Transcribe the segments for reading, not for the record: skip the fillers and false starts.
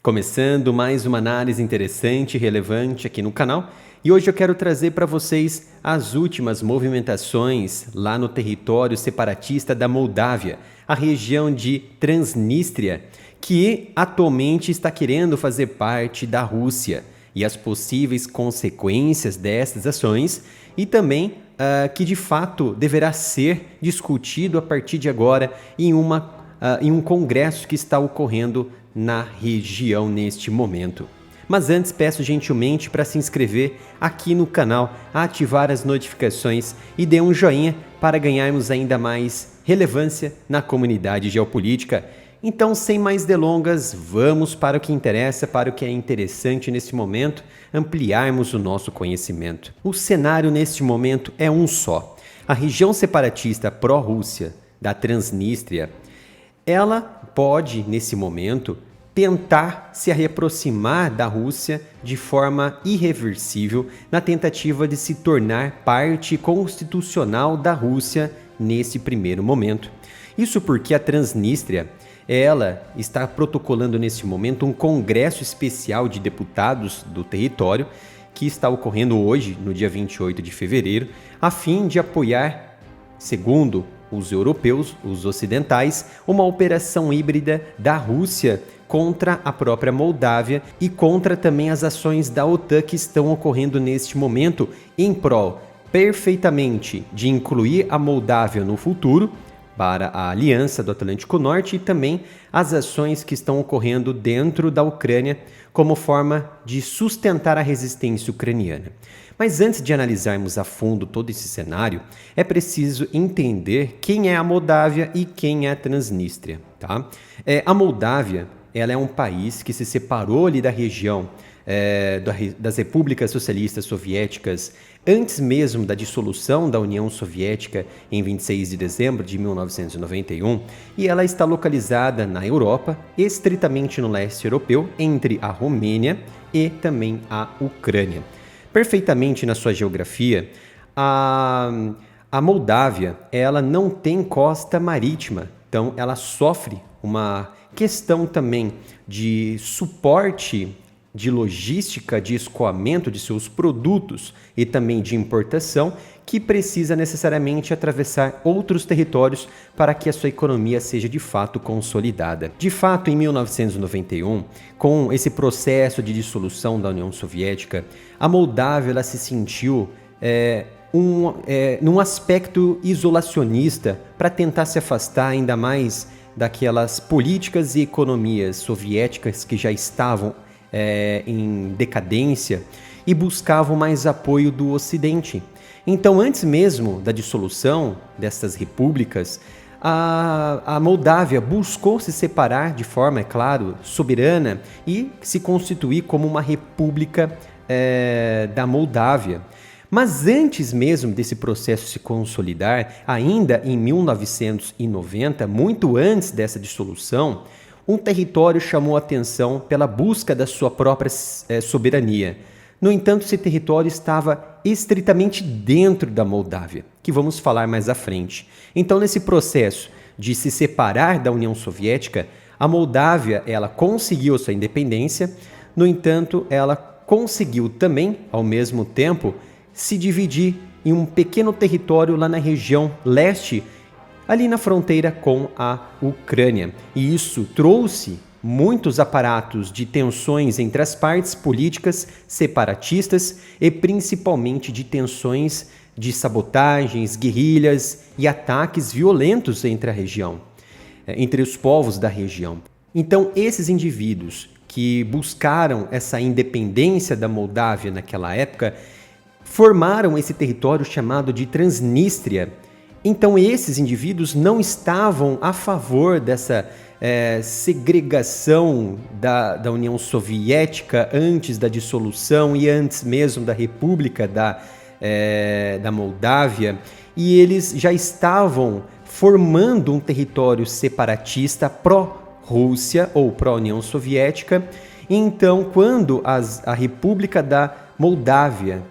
Começando mais uma análise interessante e relevante aqui no canal, e hoje eu quero trazer para vocês as últimas movimentações lá no território separatista da Moldávia, a região de Transnistria, que atualmente está querendo fazer parte da Rússia, e as possíveis consequências dessas ações, e também que de fato deverá ser discutido a partir de agora em um congresso que está ocorrendo na região neste momento. Mas antes peço gentilmente para se inscrever aqui no canal, ativar as notificações e dê um joinha para ganharmos ainda mais relevância na comunidade geopolítica. Então, sem mais delongas, vamos para o que interessa, para o que é interessante nesse momento, ampliarmos o nosso conhecimento. O cenário neste momento é um só. A região separatista pró-Rússia da Transnistria, ela pode, nesse momento, tentar se reaproximar da Rússia de forma irreversível na tentativa de se tornar parte constitucional da Rússia nesse primeiro momento. Isso porque a Transnistria, ela está protocolando nesse momento um congresso especial de deputados do território que está ocorrendo hoje, no dia 28 de fevereiro, a fim de apoiar, segundo os europeus, os ocidentais, uma operação híbrida da Rússia contra a própria Moldávia e contra também as ações da OTAN que estão ocorrendo neste momento em prol perfeitamente de incluir a Moldávia no futuro para a Aliança do Atlântico Norte e também as ações que estão ocorrendo dentro da Ucrânia como forma de sustentar a resistência ucraniana. Mas antes de analisarmos a fundo todo esse cenário, é preciso entender quem é a Moldávia e quem é a Transnistria. Tá? A Moldávia, ela é um país que se separou ali da região das repúblicas socialistas soviéticas antes mesmo da dissolução da União Soviética em 26 de dezembro de 1991, e ela está localizada na Europa, estritamente no leste europeu, entre a Romênia e também a Ucrânia. Perfeitamente na sua geografia, a Moldávia, ela não tem costa marítima, então ela sofre uma questão também de suporte de logística, de escoamento de seus produtos e também de importação, que precisa necessariamente atravessar outros territórios para que a sua economia seja de fato consolidada. De fato, em 1991, com esse processo de dissolução da União Soviética, a Moldávia ela se sentiu num aspecto isolacionista para tentar se afastar ainda mais daquelas políticas e economias soviéticas que já estavam em decadência e buscavam mais apoio do Ocidente. Então, antes mesmo da dissolução dessas repúblicas, a Moldávia buscou se separar de forma, é claro, soberana e se constituir como uma república da Moldávia. Mas antes mesmo desse processo se consolidar, ainda em 1990, muito antes dessa dissolução, um território chamou a atenção pela busca da sua própria soberania. No entanto, esse território estava estritamente dentro da Moldávia, que vamos falar mais à frente. Então, nesse processo de se separar da União Soviética, a Moldávia ela conseguiu a sua independência, no entanto, ela conseguiu também, ao mesmo tempo, se dividir em um pequeno território lá na região leste, ali na fronteira com a Ucrânia. E isso trouxe muitos aparatos de tensões entre as partes políticas separatistas e principalmente de tensões de sabotagens, guerrilhas e ataques violentos entre a região, entre os povos da região. Então, esses indivíduos que buscaram essa independência da Moldávia naquela época formaram esse território chamado de Transnistria. Então, esses indivíduos não estavam a favor dessa segregação da União Soviética antes da dissolução e antes mesmo da República da Moldávia, e eles já estavam formando um território separatista pró-Rússia ou pró-União Soviética. Então, quando a República da Moldávia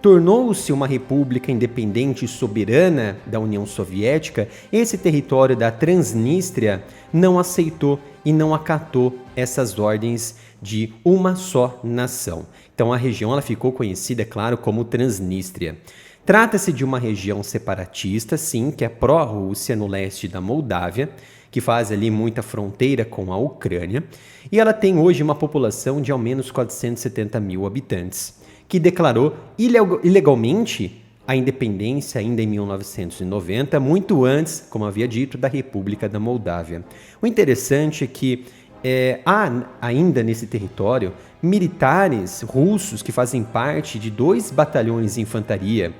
tornou-se uma república independente e soberana da União Soviética, esse território da Transnistria não aceitou e não acatou essas ordens de uma só nação. Então a região ela ficou conhecida, é claro, como Transnistria. Trata-se de uma região separatista, sim, que é pró-Rússia no leste da Moldávia, que faz ali muita fronteira com a Ucrânia, e ela tem hoje uma população de ao menos 470 mil habitantes, que declarou ilegalmente a independência ainda em 1990, muito antes, como havia dito, da República da Moldávia. O interessante é que há ainda nesse território militares russos que fazem parte de 2 batalhões de infantaria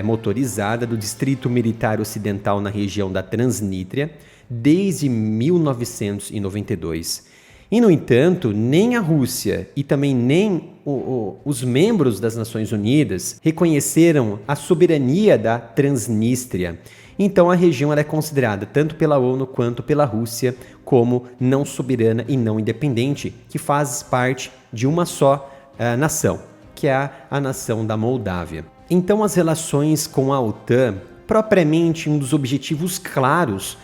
motorizada do Distrito Militar Ocidental na região da Transnistria desde 1992. E, no entanto, nem a Rússia e também nem os membros das Nações Unidas reconheceram a soberania da Transnistria. Então, a região é considerada, tanto pela ONU quanto pela Rússia, como não soberana e não independente, que faz parte de uma só nação, que é a nação da Moldávia. Então, as relações com a OTAN, propriamente um dos objetivos claros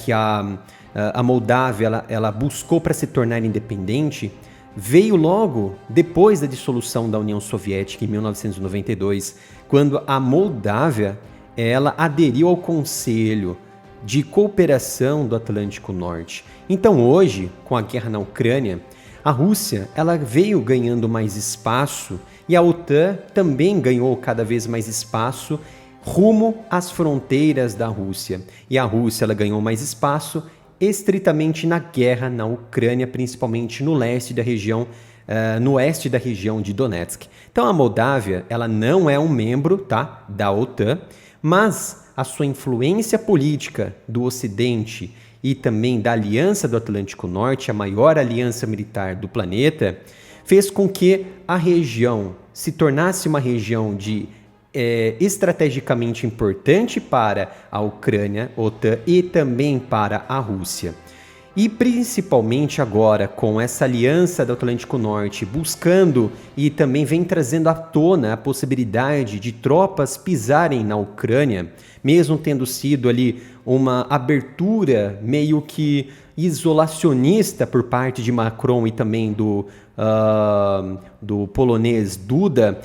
que a Moldávia ela buscou para se tornar independente, veio logo depois da dissolução da União Soviética em 1992, quando a Moldávia ela aderiu ao Conselho de Cooperação do Atlântico Norte. Então hoje, com a guerra na Ucrânia, a Rússia ela veio ganhando mais espaço e a OTAN também ganhou cada vez mais espaço rumo às fronteiras da Rússia. E a Rússia ela ganhou mais espaço estritamente na guerra na Ucrânia, principalmente no leste da região, no oeste da região de Donetsk. Então a Moldávia ela não é um membro, tá, da OTAN, mas a sua influência política do Ocidente e também da Aliança do Atlântico Norte, a maior aliança militar do planeta, fez com que a região se tornasse uma região estrategicamente importante para a Ucrânia, OTAN e também para a Rússia. E principalmente agora, com essa aliança do Atlântico Norte buscando e também vem trazendo à tona a possibilidade de tropas pisarem na Ucrânia, mesmo tendo sido ali uma abertura meio que isolacionista por parte de Macron e também do polonês Duda,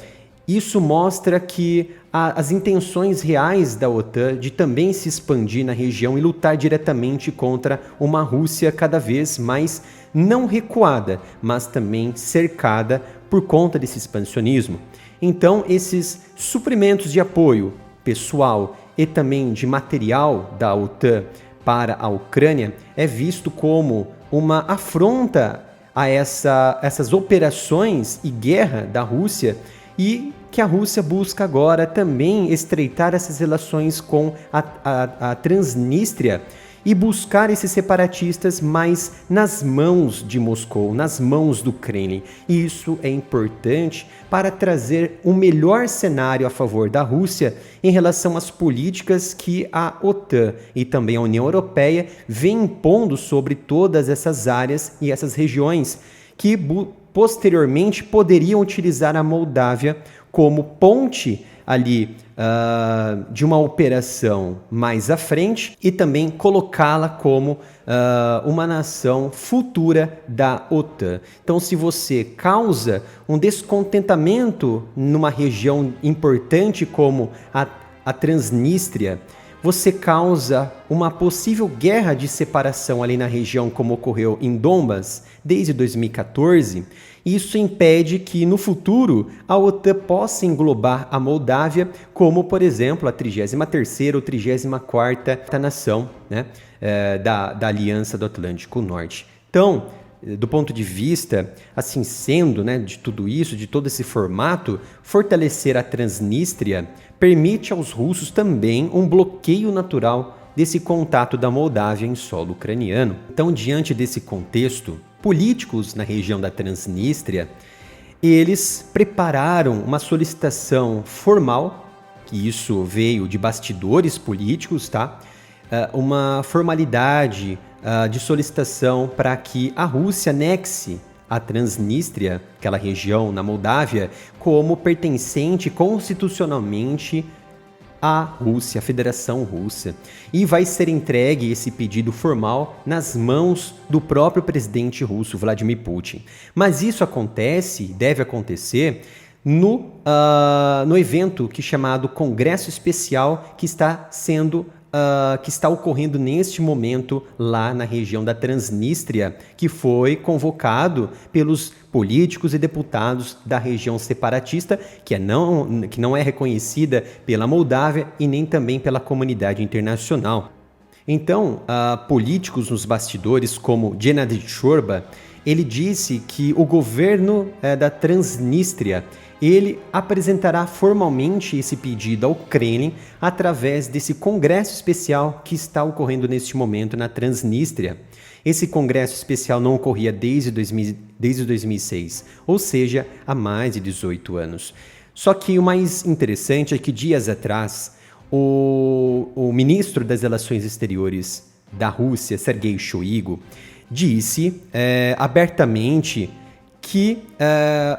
isso mostra que as intenções reais da OTAN de também se expandir na região e lutar diretamente contra uma Rússia cada vez mais não recuada, mas também cercada por conta desse expansionismo. Então, esses suprimentos de apoio pessoal e também de material da OTAN para a Ucrânia é visto como uma afronta a essas operações e guerra da Rússia, e que a Rússia busca agora também estreitar essas relações com a Transnistria e buscar esses separatistas mais nas mãos de Moscou, nas mãos do Kremlin. E isso é importante para trazer um melhor cenário a favor da Rússia em relação às políticas que a OTAN e também a União Europeia vem impondo sobre todas essas áreas e essas regiões que posteriormente poderiam utilizar a Moldávia como ponte ali de uma operação mais à frente e também colocá-la como uma nação futura da OTAN. Então, se você causa um descontentamento numa região importante como a Transnistria, você causa uma possível guerra de separação ali na região, como ocorreu em Donbas desde 2014. Isso impede que, no futuro, a OTAN possa englobar a Moldávia como, por exemplo, a 33ª ou 34ª nação, né, da Aliança do Atlântico Norte. Então, do ponto de vista, assim sendo, né, de tudo isso, de todo esse formato, fortalecer a Transnistria permite aos russos também um bloqueio natural desse contato da Moldávia em solo ucraniano. Então, diante desse contexto, políticos na região da Transnistria, eles prepararam uma solicitação formal, que isso veio de bastidores políticos, tá? Uma formalidade de solicitação para que a Rússia anexe a Transnistria, aquela região na Moldávia, como pertencente constitucionalmente à Rússia, à Federação Russa. E vai ser entregue esse pedido formal nas mãos do próprio presidente russo, Vladimir Putin. Mas isso acontece, deve acontecer, no evento chamado Congresso Especial que está ocorrendo neste momento lá na região da Transnistria, que foi convocado pelos políticos e deputados da região separatista, que não é reconhecida pela Moldávia e nem também pela comunidade internacional. Então, políticos nos bastidores, como Gennady Shorba, ele disse que o governo da Transnistria ele apresentará formalmente esse pedido ao Kremlin através desse congresso especial que está ocorrendo neste momento na Transnistria. Esse congresso especial não ocorria desde 2006, ou seja, há mais de 18 anos. Só que o mais interessante é que dias atrás, o ministro das Relações Exteriores da Rússia, Sergei Shoigu, disse abertamente que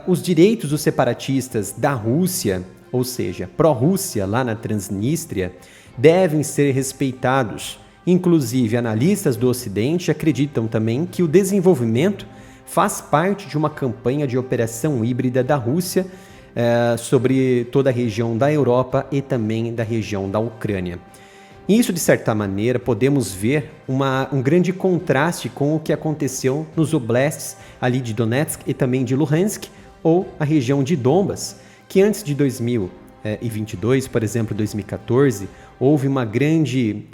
os direitos dos separatistas da Rússia, ou seja, pró-Rússia lá na Transnistria, devem ser respeitados. Inclusive, analistas do Ocidente acreditam também que o desenvolvimento faz parte de uma campanha de operação híbrida da Rússia sobre toda a região da Europa e também da região da Ucrânia. Isso, de certa maneira, podemos ver um grande contraste com o que aconteceu nos oblastes ali de Donetsk e também de Luhansk, ou a região de Donbas, que antes de 2022, por exemplo, 2014, houve uma grande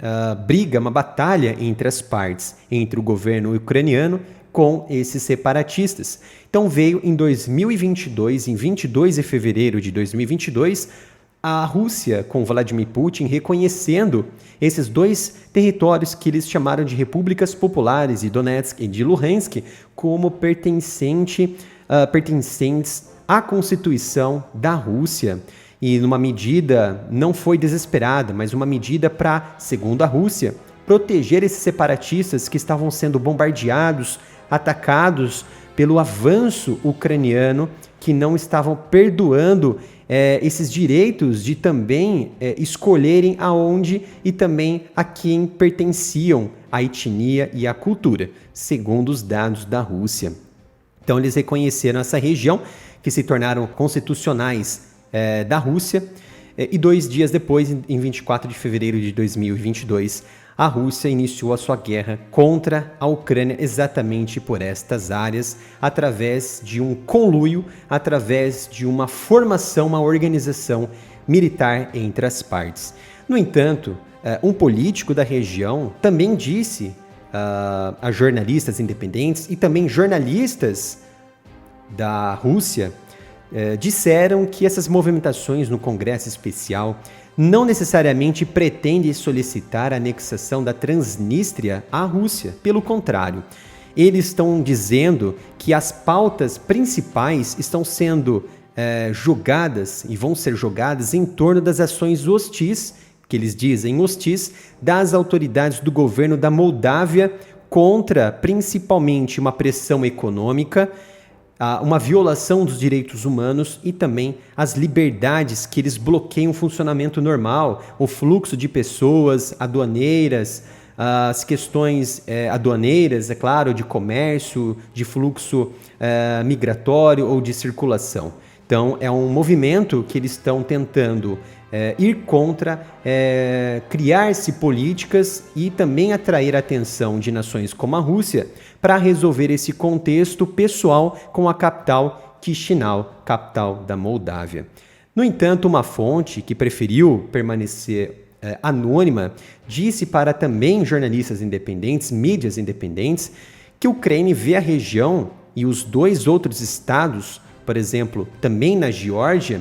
briga, uma batalha entre as partes, entre o governo ucraniano com esses separatistas. Então veio em 2022, em 22 de fevereiro de 2022, a Rússia, com Vladimir Putin, reconhecendo esses dois territórios que eles chamaram de repúblicas populares, de Donetsk e de Luhansk, como pertencentes à Constituição da Rússia. E numa medida, não foi desesperada, mas uma medida para, segundo a Rússia, proteger esses separatistas que estavam sendo bombardeados, atacados pelo avanço ucraniano, que não estavam perdoando esses direitos de também escolherem aonde e também a quem pertenciam a etnia e a cultura, segundo os dados da Rússia. Então eles reconheceram essa região, que se tornaram constitucionais da Rússia, e 2 dias depois, em 24 de fevereiro de 2022, a Rússia iniciou a sua guerra contra a Ucrânia exatamente por estas áreas, através de um conluio, através de uma formação, uma organização militar entre as partes. No entanto, um político da região também disse a jornalistas independentes e também jornalistas da Rússia disseram que essas movimentações no Congresso Especial não necessariamente pretendem solicitar a anexação da Transnistria à Rússia. Pelo contrário, eles estão dizendo que as pautas principais estão sendo jogadas e vão ser jogadas em torno das ações hostis, que eles dizem hostis, das autoridades do governo da Moldávia contra principalmente uma pressão econômica, uma violação dos direitos humanos e também as liberdades que eles bloqueiam o funcionamento normal, o fluxo de pessoas aduaneiras, as questões aduaneiras, é claro, de comércio, de fluxo migratório ou de circulação. Então, é um movimento que eles estão tentando ir contra, criar-se políticas e também atrair a atenção de nações como a Rússia para resolver esse contexto pessoal com a capital Chisinau, capital da Moldávia. No entanto, uma fonte que preferiu permanecer anônima disse para também jornalistas independentes, mídias independentes, que o Kremlin vê a região e os 2 outros estados, por exemplo, também na Geórgia,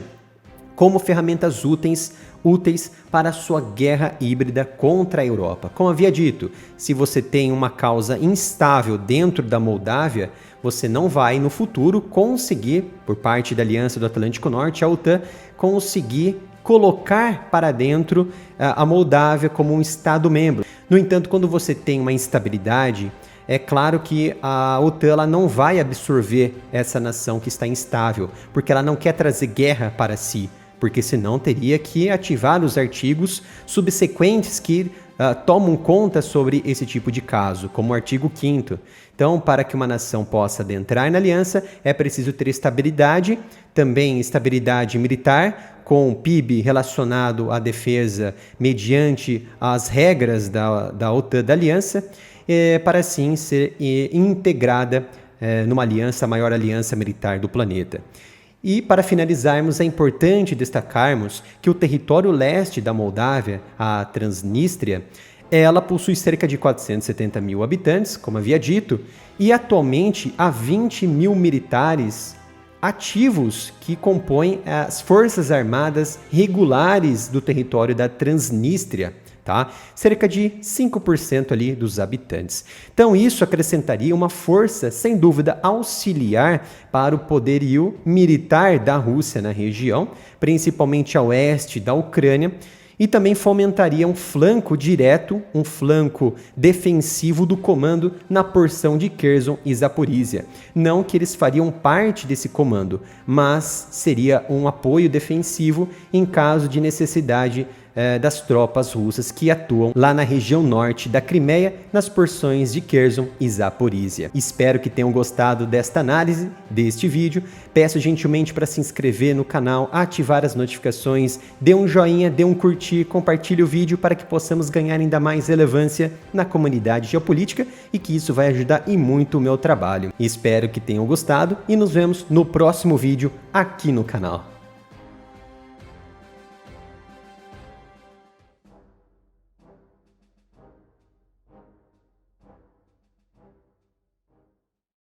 como ferramentas úteis para a sua guerra híbrida contra a Europa. Como havia dito, se você tem uma causa instável dentro da Moldávia, você não vai no futuro conseguir, por parte da Aliança do Atlântico Norte, a OTAN, conseguir colocar para dentro a Moldávia como um Estado-membro. No entanto, quando você tem uma instabilidade, é claro que a OTAN ela não vai absorver essa nação que está instável, porque ela não quer trazer guerra para si, porque senão teria que ativar os artigos subsequentes que tomam conta sobre esse tipo de caso, como o artigo 5º. Então, para que uma nação possa adentrar na aliança, é preciso ter estabilidade, também estabilidade militar, com o PIB relacionado à defesa mediante as regras da OTAN, da aliança, para assim ser integrada numa aliança, a maior aliança militar do planeta. E para finalizarmos, é importante destacarmos que o território leste da Moldávia, a Transnistria, ela possui cerca de 470 mil habitantes, como havia dito, e atualmente há 20 mil militares ativos que compõem as forças armadas regulares do território da Transnistria. Tá? Cerca de 5% ali dos habitantes. Então isso acrescentaria uma força, sem dúvida, auxiliar para o poderio militar da Rússia na região, principalmente a oeste da Ucrânia, e também fomentaria um flanco direto, um flanco defensivo do comando na porção de Kherson e Zaporizhia. Não que eles fariam parte desse comando, mas seria um apoio defensivo em caso de necessidade das tropas russas que atuam lá na região norte da Crimeia, nas porções de Kherson e Zaporizhia. Espero que tenham gostado desta análise, deste vídeo. Peço gentilmente para se inscrever no canal, ativar as notificações, dê um joinha, dê um curtir, compartilhe o vídeo para que possamos ganhar ainda mais relevância na comunidade geopolítica e que isso vai ajudar e muito o meu trabalho. Espero que tenham gostado e nos vemos no próximo vídeo aqui no canal.